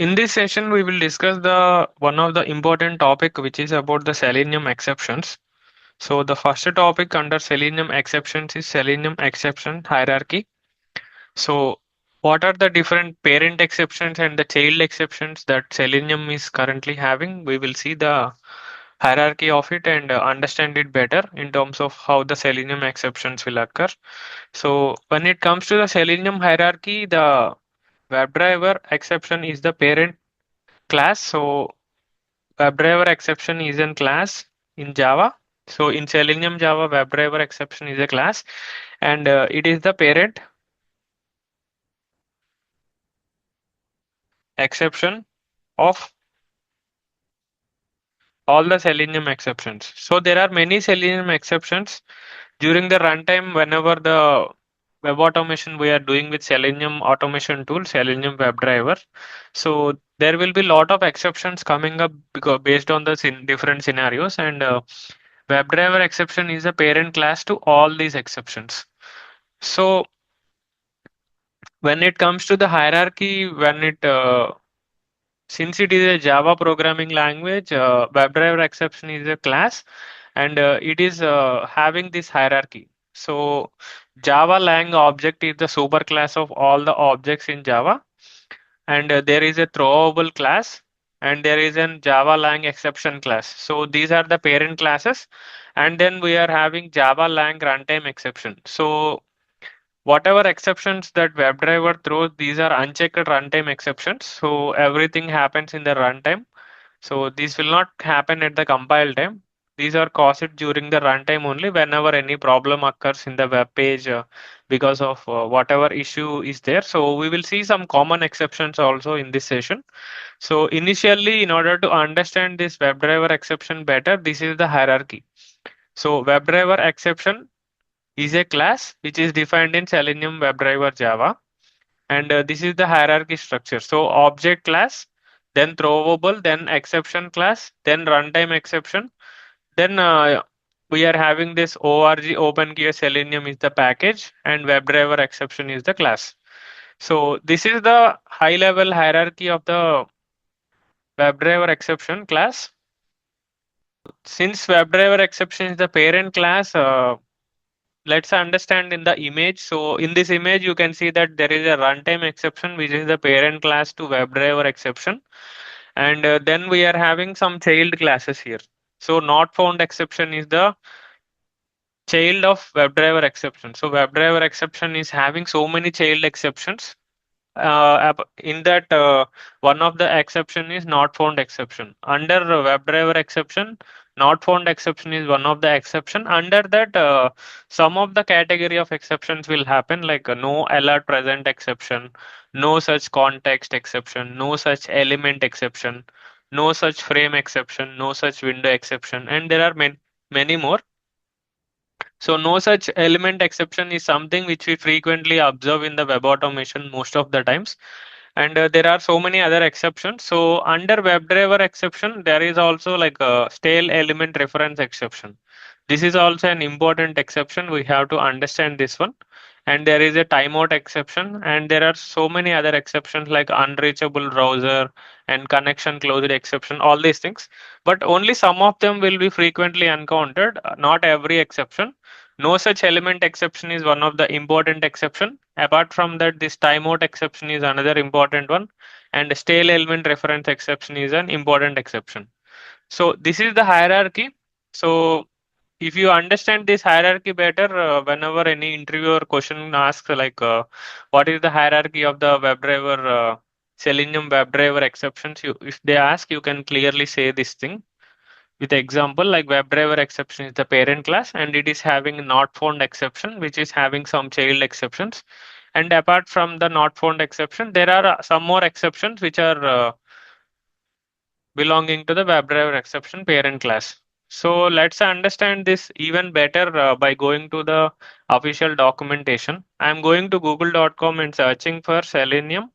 In this session, we will discuss the one of the important topic, which is about the Selenium exceptions. So the first topic under Selenium exceptions is Selenium exception hierarchy. So what are the different parent exceptions and the child exceptions that Selenium is currently having? We will see the hierarchy of it and understand it better in terms of how the Selenium exceptions will occur. So when it comes to the Selenium hierarchy, the WebDriver exception is the parent class. So WebDriver exception is a class in Java. So in Selenium Java, WebDriver exception is a class, and it is the parent exception of all the Selenium exceptions. So there are many Selenium exceptions during the runtime. Whenever the web automation we are doing with Selenium automation tool, Selenium WebDriver, so there will be lot of exceptions coming up because based on the different scenarios, and WebDriver exception is a parent class to all these exceptions. So when it comes to the hierarchy, since it is a Java programming language, WebDriver exception is a class, and it is having this hierarchy. So Java lang object is the superclass of all the objects in Java, and there is a throwable class, and there is an Java lang exception class. So these are the parent classes, and then we are having Java lang runtime exception. So whatever exceptions that WebDriver throws, these are unchecked runtime exceptions. So everything happens in the runtime. So these will not happen at the compile time. These are caused during the runtime only whenever any problem occurs in the web page because of whatever issue is there. So we will see some common exceptions also in this session. So initially, in order to understand this WebDriver exception better, this is the hierarchy. So WebDriver exception is a class which is defined in Selenium WebDriver Java, and this is the hierarchy structure. So object class, then throwable, then exception class, then runtime exception, then we are having this org OpenQA Selenium is the package, and WebDriver exception is the class. So this is the high level hierarchy of the WebDriver exception class. Since WebDriver exception is the parent class, let's understand in the image. So in this image, you can see that there is a runtime exception, which is the parent class to WebDriver exception. And then we are having some child classes here. So not found exception is the child of WebDriver exception. So WebDriver exception is having so many child exceptions. In that, one of the exception is not found exception. Under WebDriver exception, not found exception is one of the exception. Under that, some of the category of exceptions will happen, like no alert present exception, no such context exception, no such element exception, no such frame exception, no such window exception, and there are many more. So no such element exception is something which we frequently observe in the web automation most of the times. And there are so many other exceptions. So under WebDriver exception, there is also like a stale element reference exception. This is also an important exception. We have to understand this one. And there is a timeout exception, and there are so many other exceptions like unreachable browser and connection closed exception, all these things. But only some of them will be frequently encountered, not every exception. No such element exception is one of the important exception. Apart from that, this timeout exception is another important one, and stale element reference exception is an important exception. So this is the hierarchy. So if you understand this hierarchy better, whenever any interviewer question asks like, what is the hierarchy of the WebDriver, Selenium WebDriver exceptions? You, if they ask, you can clearly say this thing with example like WebDriver exception is the parent class, and it is having not found exception, which is having some child exceptions. And apart from the not found exception, there are some more exceptions which are belonging to the WebDriver exception parent class. So let's understand this even better by going to the official documentation. I'm going to google.com and searching for Selenium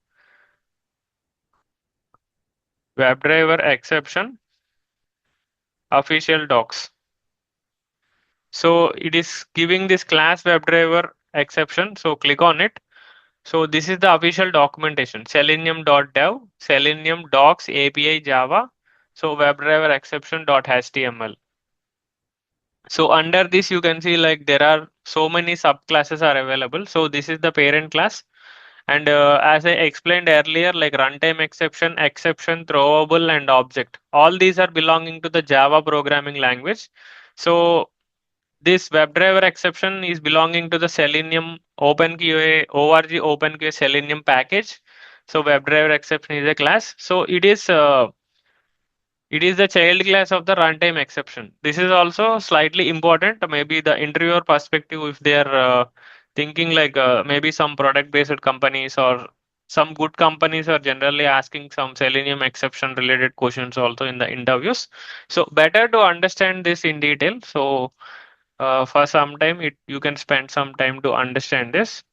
WebDriver exception official docs. So it is giving this class WebDriver exception. So click on it. So this is the official documentation, selenium.dev, selenium docs API Java, so WebDriver exception.html. So under this, you can see like there are so many subclasses are available. So this is the parent class. And as I explained earlier, like runtime exception, exception, throwable, and object, all these are belonging to the Java programming language. So this WebDriver exception is belonging to the Selenium OpenQA org OpenQA Selenium package. So WebDriver exception is a class. So it is the child class of the runtime exception. This is also slightly important. Maybe the interviewer perspective, if they are thinking like maybe some product based companies or some good companies are generally asking some Selenium exception related questions also in the interviews. So better to understand this in detail. So for some time, you can spend some time to understand this.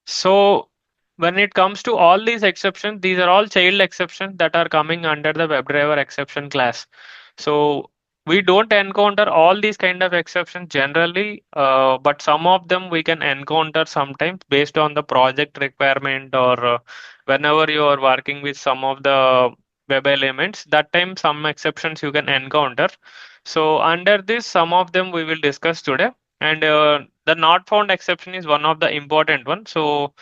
So when it comes to all these exceptions, these are all child exceptions that are coming under the WebDriver exception class. So we don't encounter all these kind of exceptions generally, but some of them we can encounter sometimes based on the project requirement or whenever you are working with some of the web elements, that time some exceptions you can encounter. So under this, some of them we will discuss today. And the not found exception is one of the important ones. So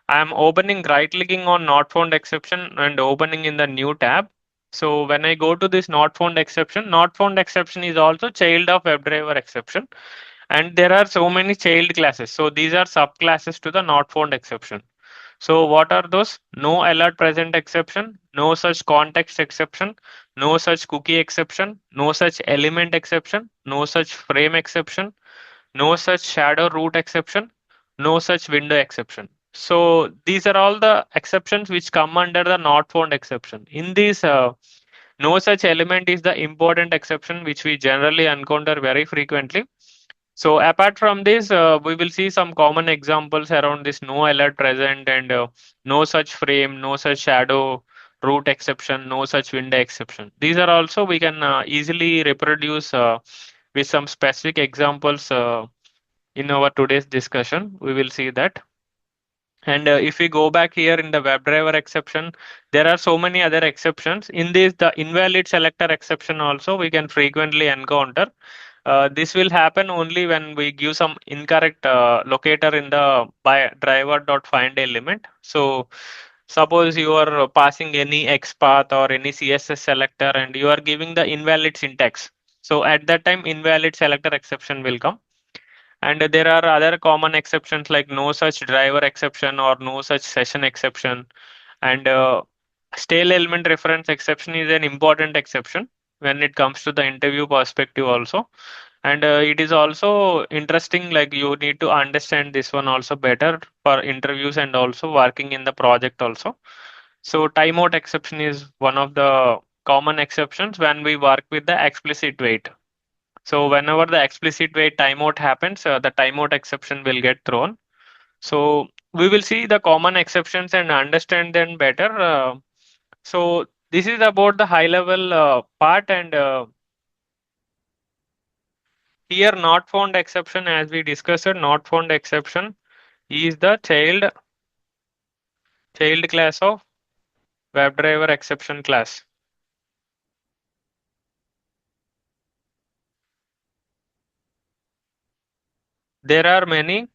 I'm opening right clicking on not found exception and opening in the new tab. So when I go to this not found exception is also child of WebDriver exception. And there are so many child classes. So these are subclasses to the not found exception. So what are those? No alert present exception, no such context exception, no such cookie exception, no such element exception, no such frame exception, no such shadow root exception, no such window exception. So these are all the exceptions which come under the not found exception. In these, no such element is the important exception which we generally encounter very frequently. So apart from this, we will see some common examples around this no alert present and no such frame, no such shadow root exception, no such window exception. These are also we can easily reproduce with some specific examples in our today's discussion. We will see that. And if we go back here in the WebDriver exception, there are so many other exceptions. In this, the invalid selector exception also we can frequently encounter. This will happen only when we give some incorrect locator in the by driver.find element. So suppose you are passing any XPath or any CSS selector and you are giving the invalid syntax. So at that time, invalid selector exception will come. And there are other common exceptions like no such driver exception or no such session exception. And stale element reference exception is an important exception when it comes to the interview perspective also. And it is also interesting, like you need to understand this one also better for interviews and also working in the project also. So timeout exception is one of the common exceptions when we work with the explicit wait. So whenever the explicit wait timeout happens, the timeout exception will get thrown. So we will see the common exceptions and understand them better. So this is about the high level part, and here not found exception, as we discussed, not found exception is the child class of WebDriver exception class. There are many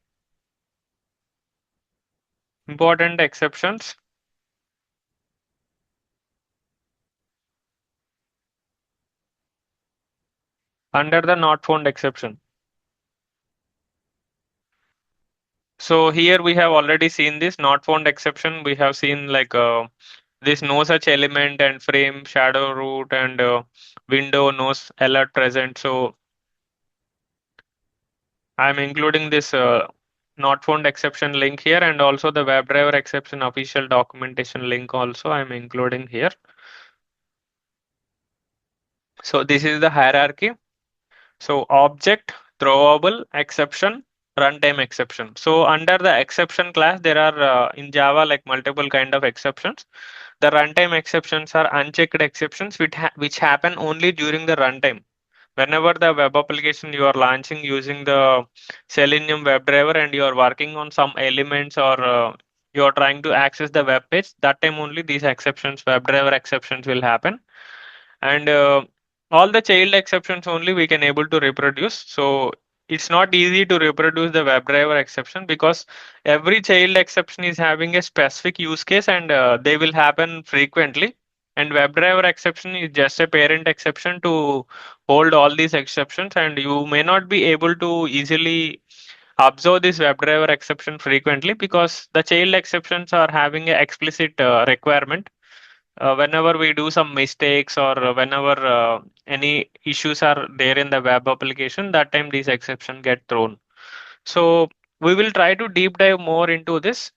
important exceptions under the not found exception. So here we have already seen this not found exception. We have seen like this no such element and frame, shadow root, and window no alert present. So I'm including this not found exception link here, and also the WebDriver exception official documentation link also I'm including here. So this is the hierarchy. So object, throwable, exception, runtime exception. So under the exception class, there are in Java like multiple kind of exceptions. The runtime exceptions are unchecked exceptions which happen only during the runtime. Whenever the web application you are launching using the Selenium WebDriver and you are working on some elements or you are trying to access the web page, that time only these exceptions, WebDriver exceptions will happen. And all the child exceptions only we can able to reproduce. So it's not easy to reproduce the WebDriver exception because every child exception is having a specific use case, and they will happen frequently. And WebDriver exception is just a parent exception to hold all these exceptions, and you may not be able to easily observe this WebDriver exception frequently because the child exceptions are having an explicit requirement. Whenever we do some mistakes, or whenever any issues are there in the web application, that time these exceptions get thrown. So we will try to deep dive more into this.